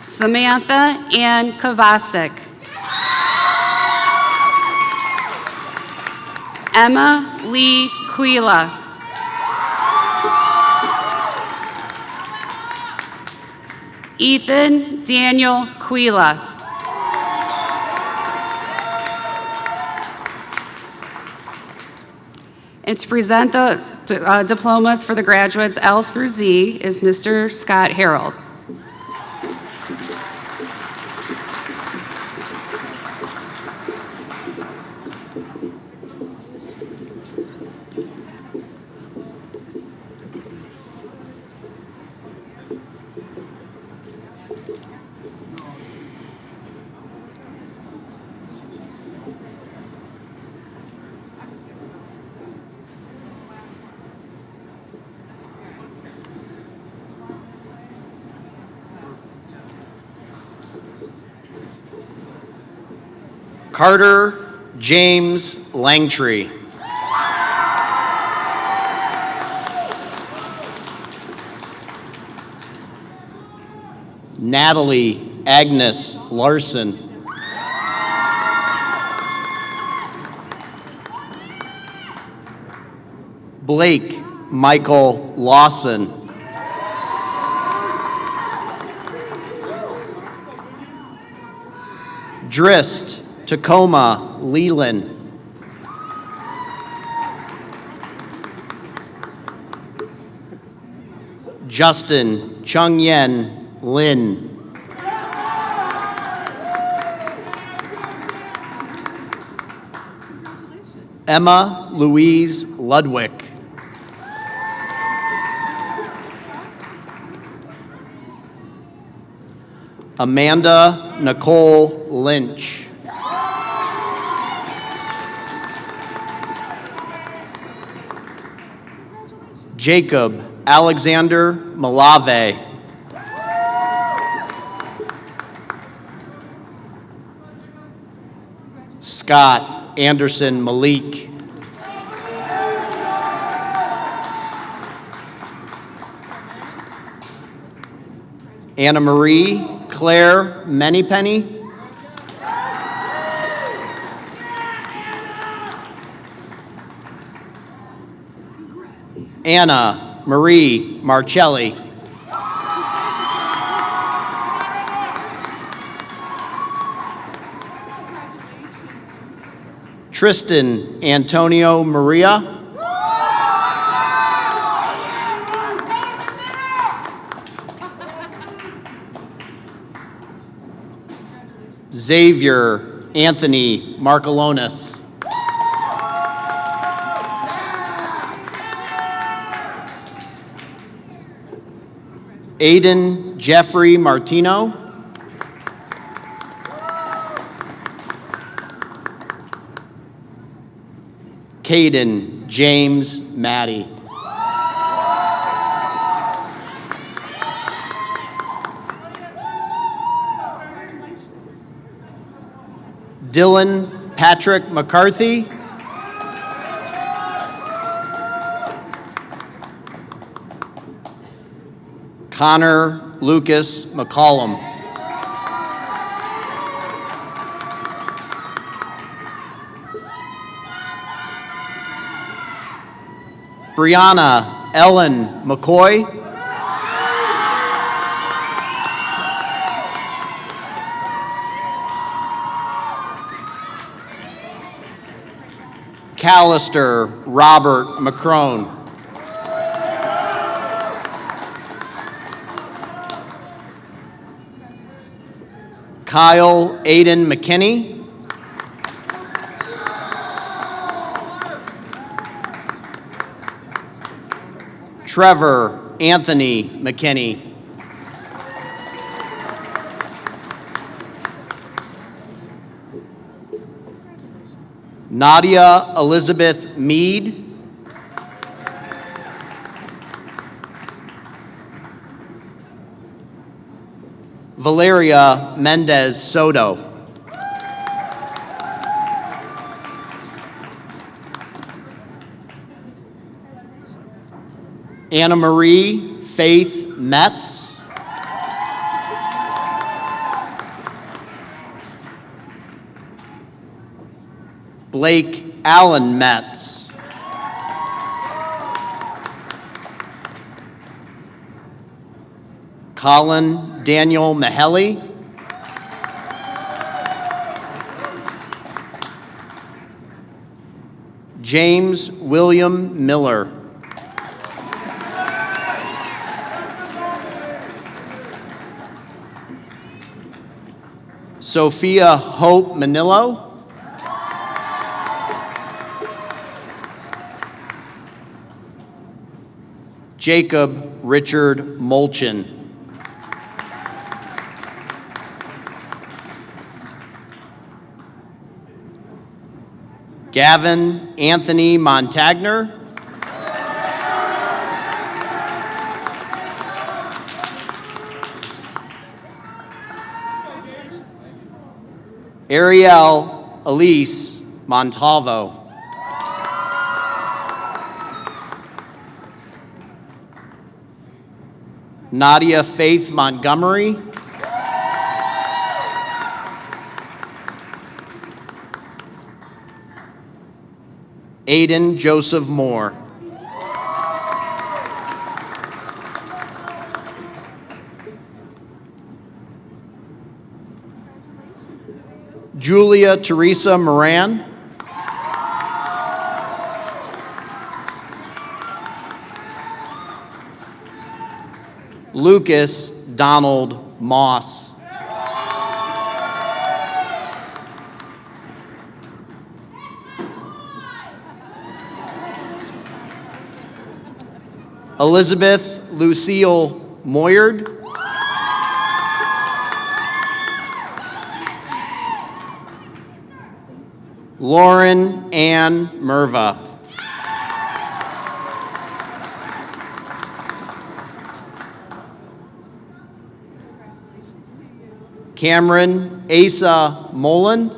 Samantha Ann Kovacic. Emma Lee Quila. Ethan Daniel Quila. And to present the diplomas for the graduates L through Z is Mr. Scott Harold. Carter James Langtree. Natalie Agnes Larson. Blake Michael Lawson. Drist Tacoma Leland. Justin Chung Yen Lin. Emma Louise Ludwig. Amanda Nicole Lynch. Jacob Alexander Malave. Scott Anderson Malik. Anna Marie Claire Manypenny. Anna Marie Marcelli. Tristan Antonio Maria. Xavier Anthony Markalonis. Aiden Jeffrey Martino. Caden James Maddie. Dylan Patrick McCarthy. Connor Lucas McCollum. Brianna Ellen McCoy. Callister Robert McCrone. Kyle Aiden McKinney. Trevor Anthony McKinney. Nadia Elizabeth Mead. Valeria Mendez Soto. Anna Marie Faith Metz. Blake Allen Metz. Colin Daniel Mahelli. James William Miller. Sophia Hope Manillo. Jacob Richard Molchin. Gavin Anthony Montagner. Ariel Elise Montalvo. Nadia Faith Montgomery. Aiden Joseph Moore. Julia Teresa Moran. Lucas Donald Moss. Elizabeth Lucille Moyard. Lauren Ann Merva. Cameron Asa Mullen.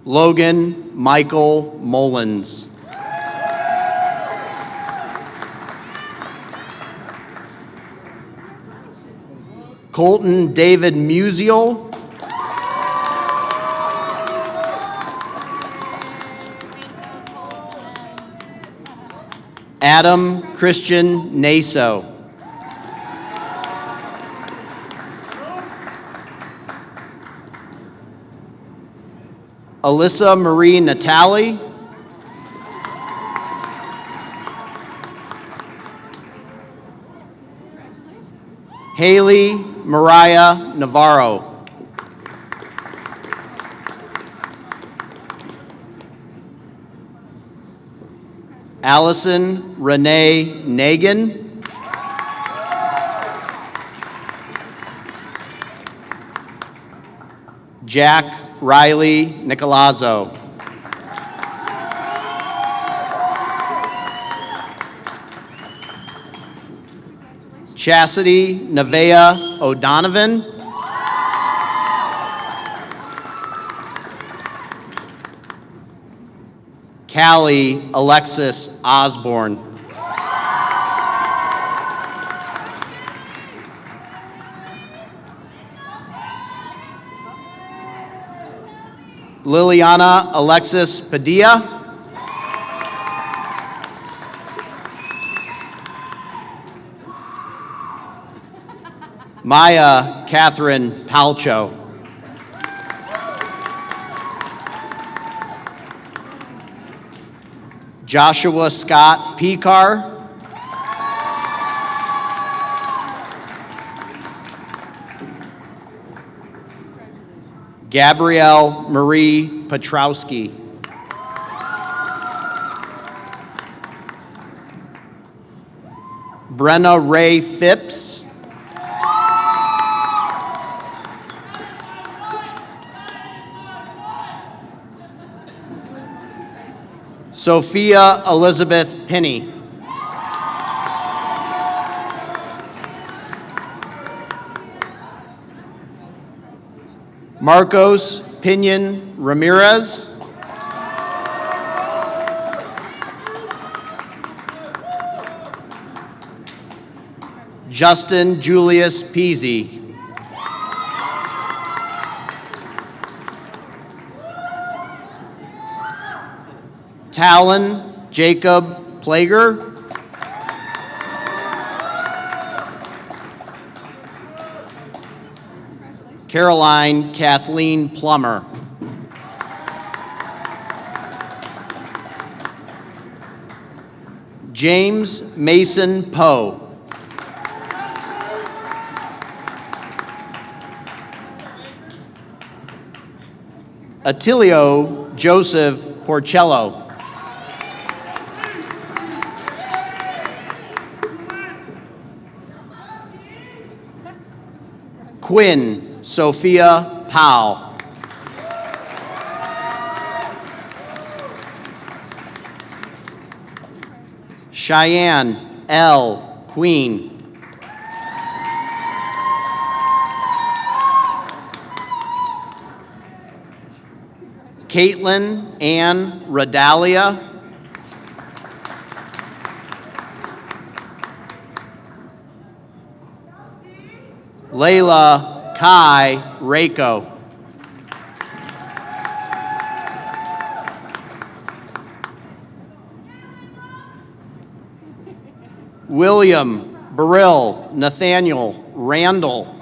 Logan Michael Mullins. Colton David Musial. Adam Christian Naso. Alyssa Marie Natali. Haley Mariah Navarro. Allison Renee Nagan. Jack Riley Nicolazzo. Chastity Nevea O'Donovan. Callie Alexis Osborne. Liliana Alexis Padilla. Maya Catherine Palcho. Joshua Scott Picar. Gabrielle Marie Petrowski. Brenna Ray Phipps. Sophia Elizabeth Pinney. Marcos Pinion Ramirez. Justin Julius Peasy. Talon Jacob Plager. Caroline Kathleen Plummer. James Mason Poe. Attilio Joseph Porcello. Quinn Sophia Powell. Cheyenne L. Queen. Caitlin Ann Radalia. Layla Kai Rako. William Burrill Nathaniel Randall.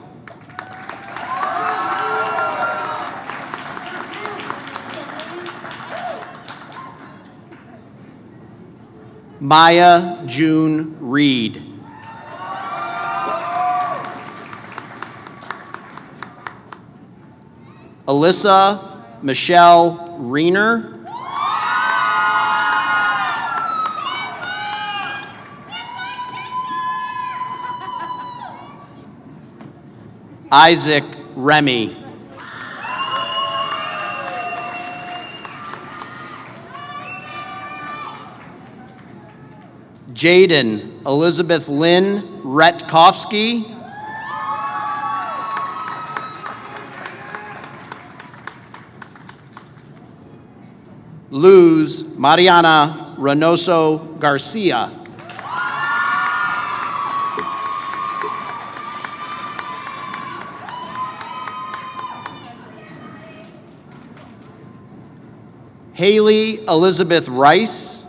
Maya June Reed. Alyssa Michelle Reener. Isaac Remy. Jaden Elizabeth Lynn Retkovsky. Luz Mariana Reynoso Garcia. Haley Elizabeth Rice.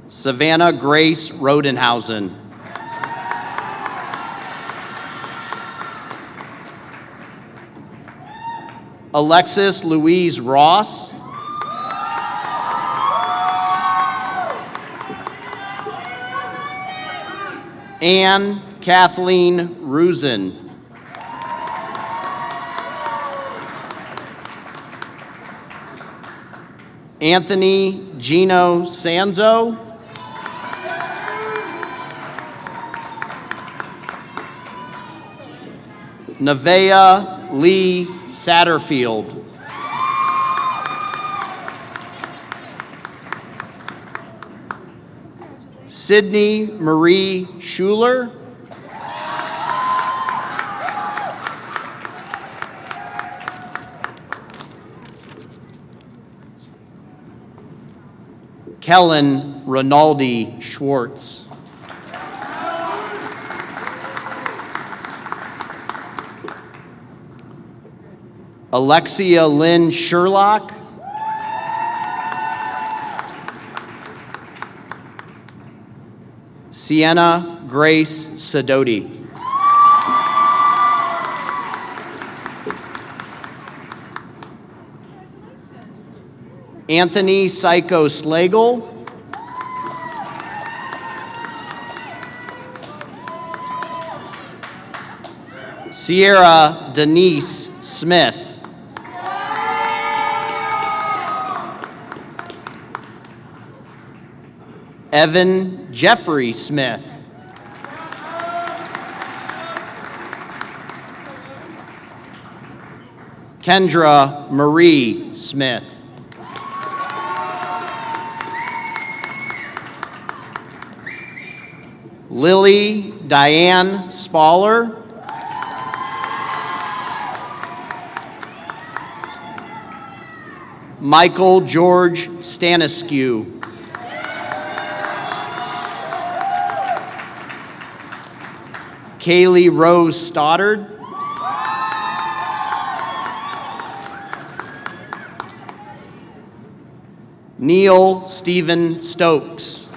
Savannah Grace Rodenhausen. Alexis Louise Ross. Anne Kathleen Rusin. Anthony Gino Sanzo. Nevaeh Lee Satterfield. Sydney Marie Schuler. Kellen Rinaldi Schwartz. Alexia Lynn Sherlock. Sienna Grace Sidoti. Anthony Psycho Slagle. Sierra Denise Smith. Evan Jeffrey Smith. Kendra Marie Smith. Lily Diane Spaller. Michael George Stanescu. Kaylee Rose Stoddard. Neil Stephen Stokes.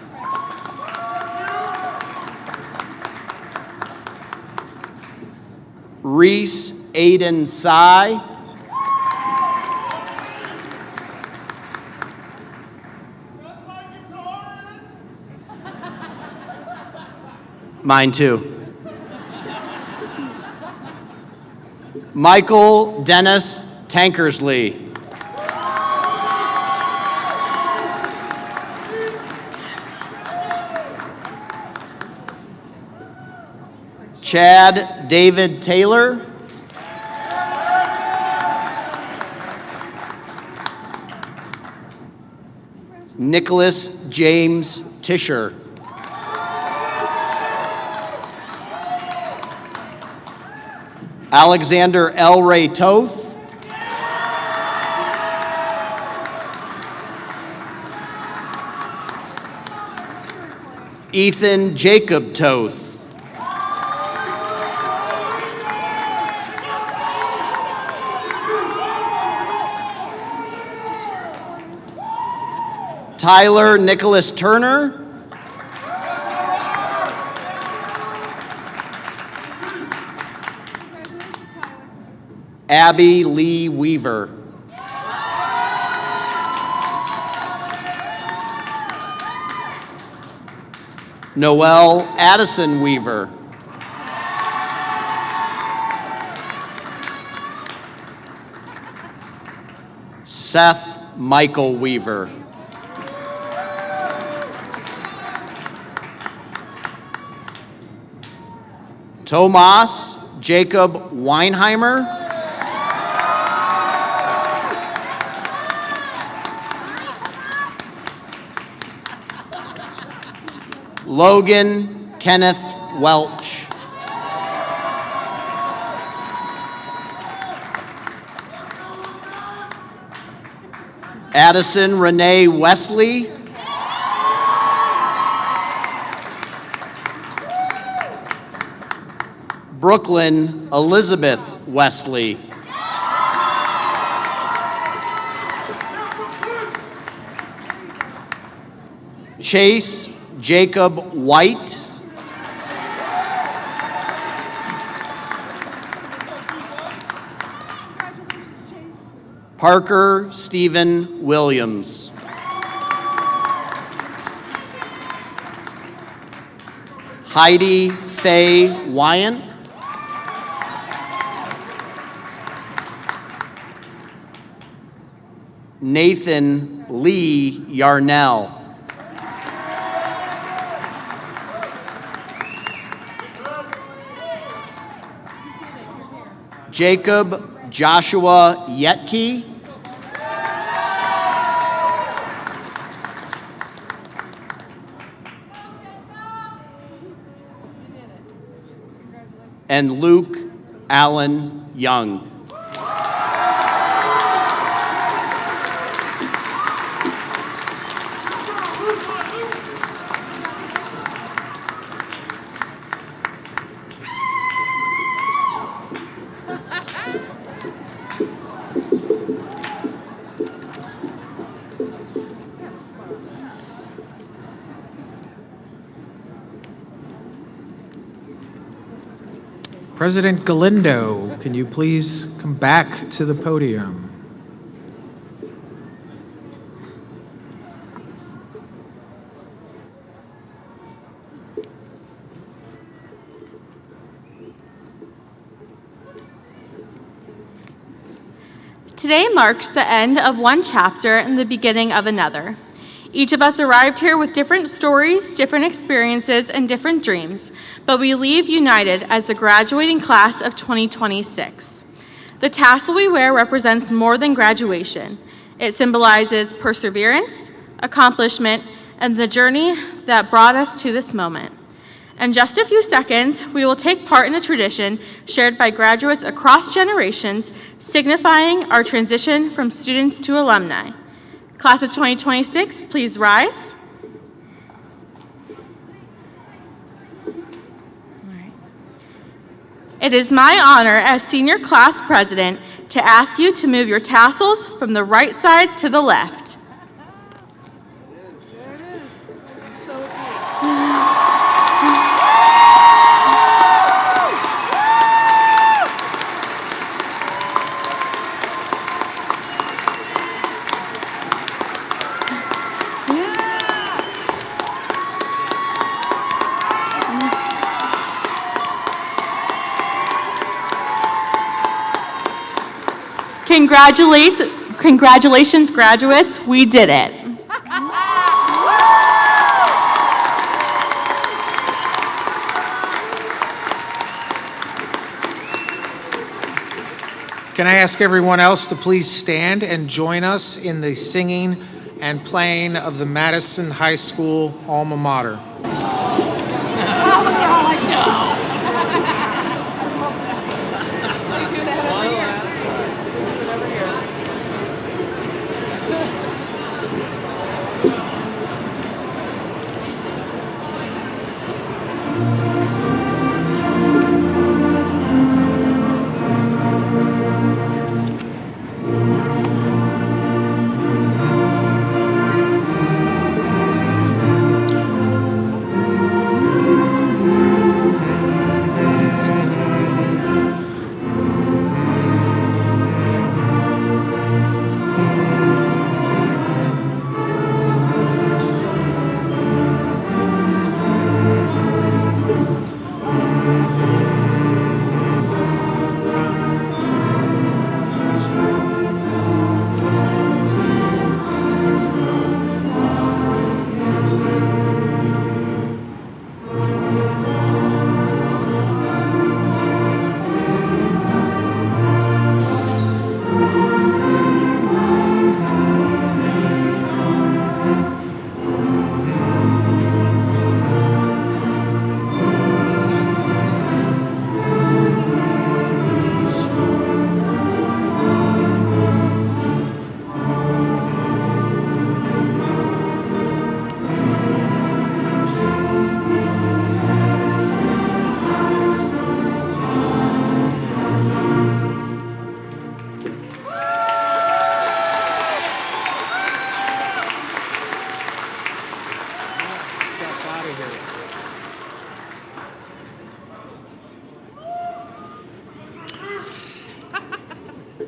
Reese Aiden Sy. Mine too. Michael Dennis Tankersley. Chad David Taylor. Nicholas James Tischer. Alexander L. Ray Toth. Ethan Jacob Toth. Tyler Nicholas Turner. Abby Lee Weaver. Noelle Addison Weaver. Seth Michael Weaver. Tomas Jacob Weinheimer. Logan Kenneth Welch. Addison Renee Wesley. Brooklyn Elizabeth Wesley. Chase Jacob White. Parker Stephen Williams. Heidi Faye Wyant. Nathan Lee Yarnell. Jacob Joshua Yetke. And Luke Allen Young. President Galindo, can you please come back to the podium? Today marks the end of one chapter and the beginning of another. Each of us arrived here with different stories, different experiences, and different dreams, but we leave united as the graduating class of 2026. The tassel we wear represents more than graduation. It symbolizes perseverance, accomplishment, and the journey that brought us to this moment. In just a few seconds, we will take part in a tradition shared by graduates across generations, signifying our transition from students to alumni. Class of 2026, please rise. It is my honor as senior class president to ask you to move your tassels from the right side to the left. Congratulations, graduates, we did it. Can I ask everyone else to please stand and join us in the singing and playing of the Madison High School alma mater?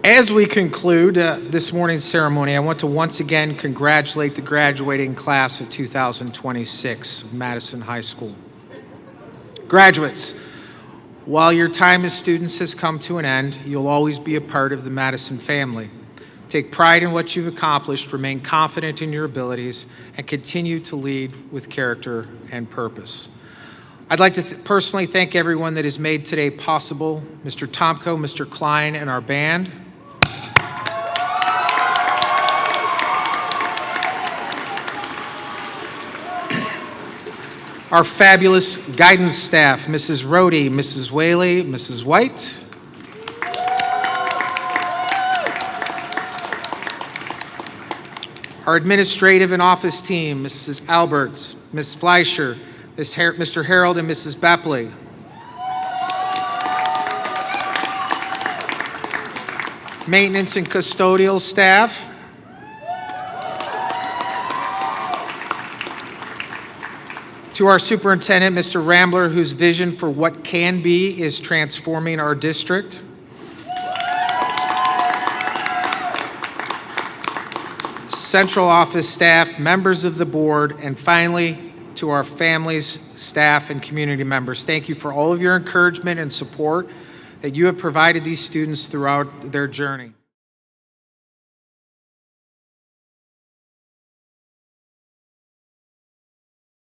As we conclude this morning's ceremony, I want to once again congratulate the graduating class of 2026 of Madison High School. Graduates, while your time as students has come to an end, you'll always be a part of the Madison family. Take pride in what you've accomplished, remain confident in your abilities, and continue to lead with character and purpose. I'd like to personally thank everyone that has made today possible, Mr. Tomko, Mr. Klein, and our band. Our fabulous guidance staff, Mrs. Rohde, Mrs. Whaley, Mrs. White. Our administrative and office team, Mrs. Alberts, Ms. Fleischer, Mr. Harold, and Mrs. Bepley. Maintenance and custodial staff. To our superintendent, Mr. Rambler, whose vision for what can be is transforming our district. Central office staff, members of the board, and finally, to our families, staff, and community members, thank you for all of your encouragement and support that you have provided these students throughout their journey.